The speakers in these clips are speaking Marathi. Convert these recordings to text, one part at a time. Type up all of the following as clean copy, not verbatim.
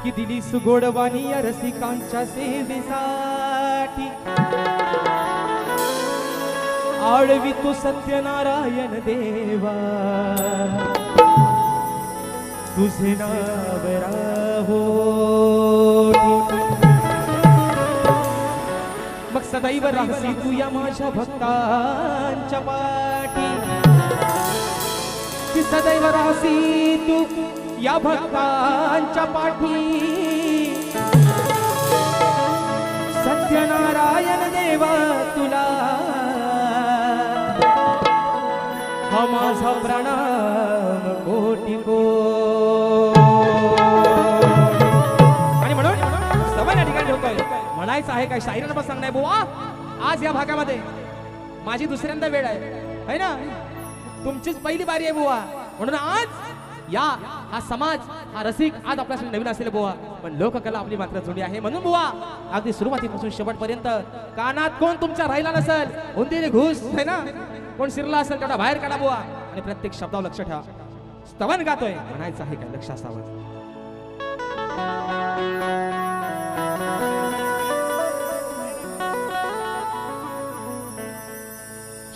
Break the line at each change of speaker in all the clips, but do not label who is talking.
की दिली सुगोडवाणी या रसिकांच्या सेवेसाठी आळवी तो सत्यनारायण देवा तुझे नाव राहो मग सदैव राहसी तू या माझ्या भक्तांच्या पाठी की सदैव राहसी तू या भक्तांच्या पाठी सत्यनारायण देवा तुला हा माझा प्रणाम कोटी कोटी आणि म्हणून सभा या ठिकाणी होतोय म्हणायचं आहे काय शायरी नंबर सांगणार बुवा आज या भागामध्ये माझी दुसऱ्यांदा वेळ आहे ना तुमचीच पहिली बारी आहे बुवा म्हणून आज या हा समाज हा रसिक आज आपल्यासाठी नवीन असेल बुवा पण लोककला आपली मात्र जुनी आहे म्हणून बुवा अगदी सुरुवातीपासून शेवटपर्यंत कानात कोण तुमच्या राहिला नसेल उंदीर घुस है ना कोण शिरला असेल तेवढा बाहेर काढा बुवा आणि प्रत्येक शब्दावर लक्ष ठेवा स्तवन गातोय म्हणायचं आहे काय लक्ष असावं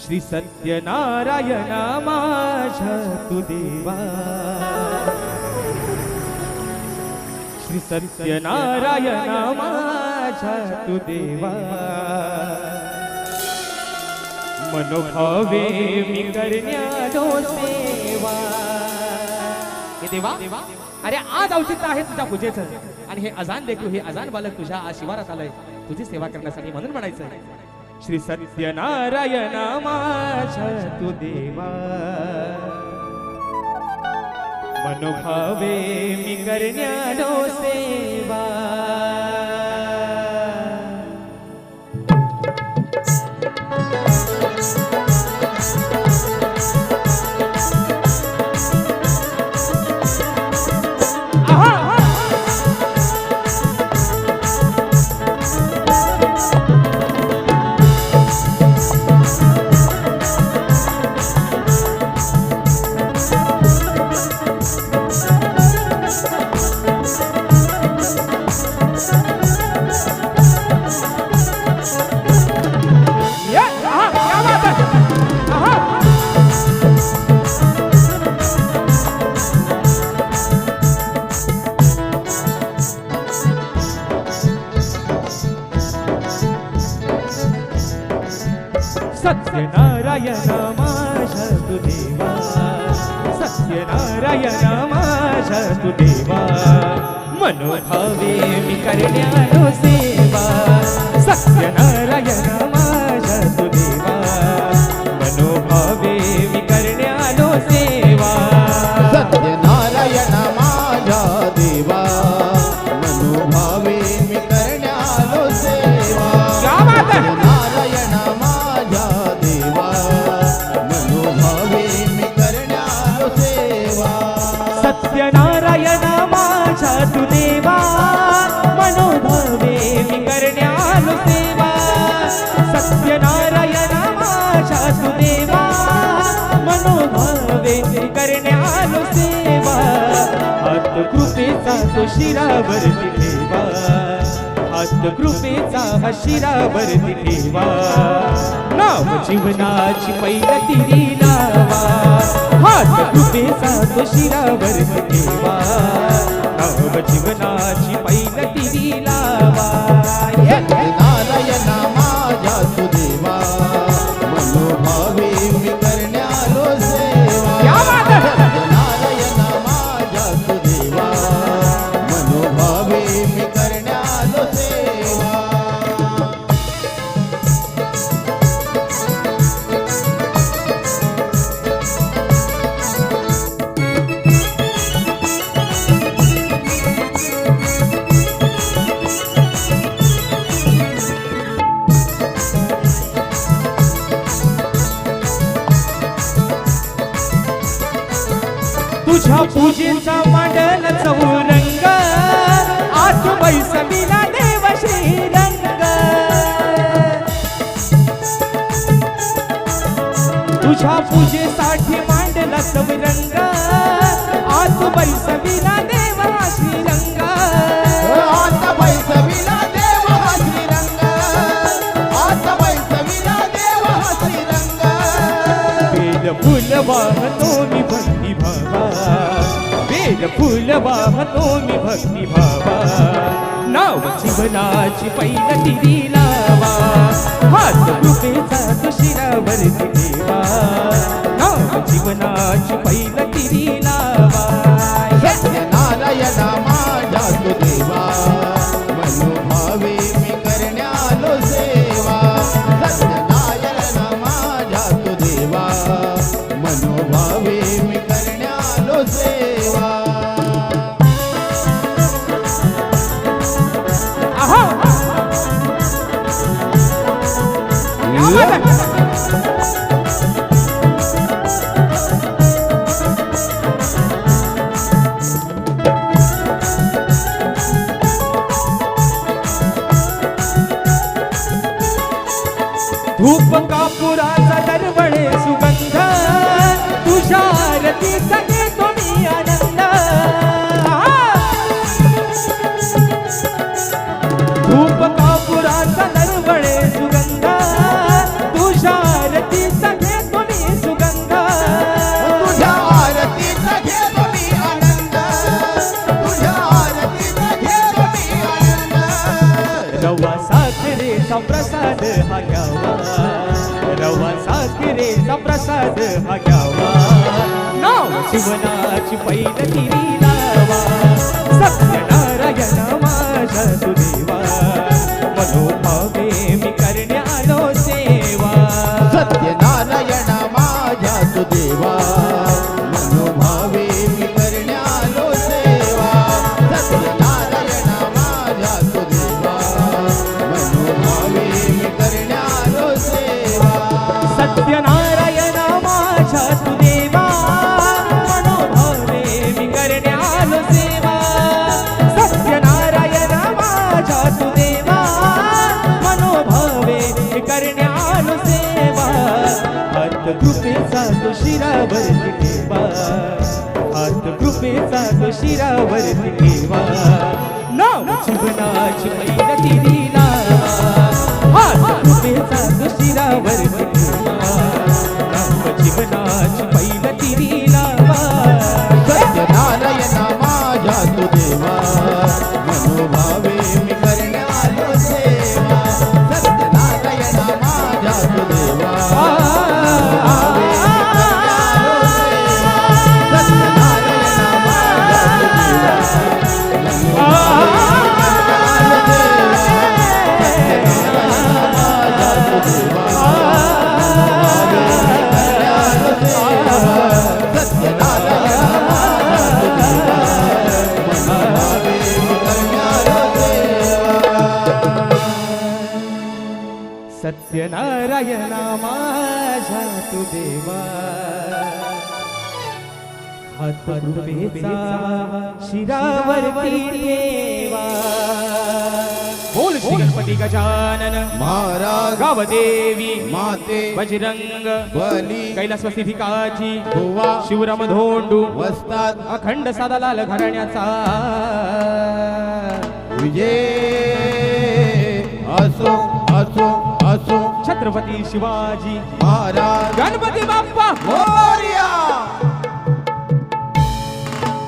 श्री सत्यनारायण माझ्या तू देवा श्री सत्यनारायण माझ्या तू देवा मनोभावे मी करण्यानो सेवा हे देवा अरे आज औचित्य आहे तुझ्या पूजेचं आणि हे अजान देखील हे अजान बालक तुझ्या आशिवारात आलंय तुझी सेवा करण्यासाठी म्हणून म्हणायचं श्री सत्यनारायण माझ्या तू देवा मनोभावे मी करण्यानो सेवा सत्यनारायण माझ्या तू देवा सत्यनारायण माझ्या तू देवा मनोभावे मी करण्यानो सेवा सत्यनारायण माझ्या तू देवा मनोभावे मी करण्यानो सेवा
सत्यनारायण माझ्या देवा मनोभावे मी करण्यानो सेवा सत्यनारायण माझ्या देवा मनोभावे मी करण्यानो सेवा
सत्यनारायण माझ्या तू देवा मनोभावे मी करण्यानो सेवा सत्यनारायण माझ्या तू देवा मनोभावे मी करण्यानो सेवा हात कृपेचा तो शिरावरती ठेवा हात कृपेचा हा शिरावरती ठेवा नाव जीवनाची पैलती लावा हात कृपेचा तो शिरावरती ठेवा नाव जीवनाची पैलती लावा
सत्यनारायण माझ्या तू देवा
तुझ्या पूजेचा मांडल चौरंग आत बैसविला देव श्रीरंग तुझ्या पूजेसाठी मांडला चौरंग आत बैसविला देव श्रीरंग
आता बैसविला देव हा श्रीरंग आता बैसविला देव हा श्रीरंग
बेल फुल वाहतो मी भक्ती भावा बेल फुल वाहतो मी भक्ती भावा नाव जीवनाची पैल तिरी लावा हात कृपेचा तो शिरावरती ठेवा नाव जीवनाची पैल तिरी लावा
सत्यनारायणा माझ्या तू देवा मनोभावे मी करण्यालो सेवा सत्यनारायणा माझ्या तू देवा मनोभावे मी करण्यालो सेवा
आहा धूप कापुराचा दरवळे सुगंध तुझ्या आरतीचा घेतो मी आनंद धूप कापुराचा दरवळे सुगंध तुझ्या आरतीचा घेतो मी सुगंध
तुझ्या आरतीचा घेतो मी आनंद तुझ्या आरतीचा घेतो मी आनंद
रवा साखरेचा प्रसाद हा घ्यावा रवा साखरेचा प्रसाद हा घ्यावा नाव जीवनाची पैल तिरी लावा सत्यनारायण माझा सुदेवा मनोभावे मी करण्यालो सेवा
सत्यनारायणा माझ्या तू देवा मनोभावे मी करण्यालो सेवा सत्यनारायणा माझ्या तू देवा मनोभावे मी करण्यालो सेवा
सत्यनारायण माझा तू देवा मनोभावे मी करण्यालो सेवा सत्यनारायण माझा तू देवा मनोभावे मी करण्यालो सेवा हात कृपेचा तो शिरावरती ठेवा हात कृपेचा तो शिरावरती ठेवा नाव जीवनाची पैल तिरी लावा हात कृपेचा तो शिरावरती ठेवा नाव जीवनाची पैल तिरी लावा
सत्यनारायणा माझ्या तू देवा मनोभावे मी करण्यालो सेवा सत्यनारायणा माझ्या तू देवा मनोभावे मी करण्यालो सेवा सत्यनारायणा माझ्या तू देवा मनोभावे मी करण्यालो सेवा सत्यनारायणा माझ्या तू देवा मनोभावे मी करण्यालो सेवा
सत्यनारायण माझा तू देवा हात कृपेचा शिरावरती ठेवा बोल श्री गणपती गजानन
महाराज
गावदेवी
माते
बजरंग
बली
कैलासवासी भिकाजी
गोवा
शिवराम धोंडू
वस्ताद
अखंड सादालाल घराण्याचा
विजय असो असो असो
छत्रपती शिवाजी
महाराज
गणपती बाप्पा
हो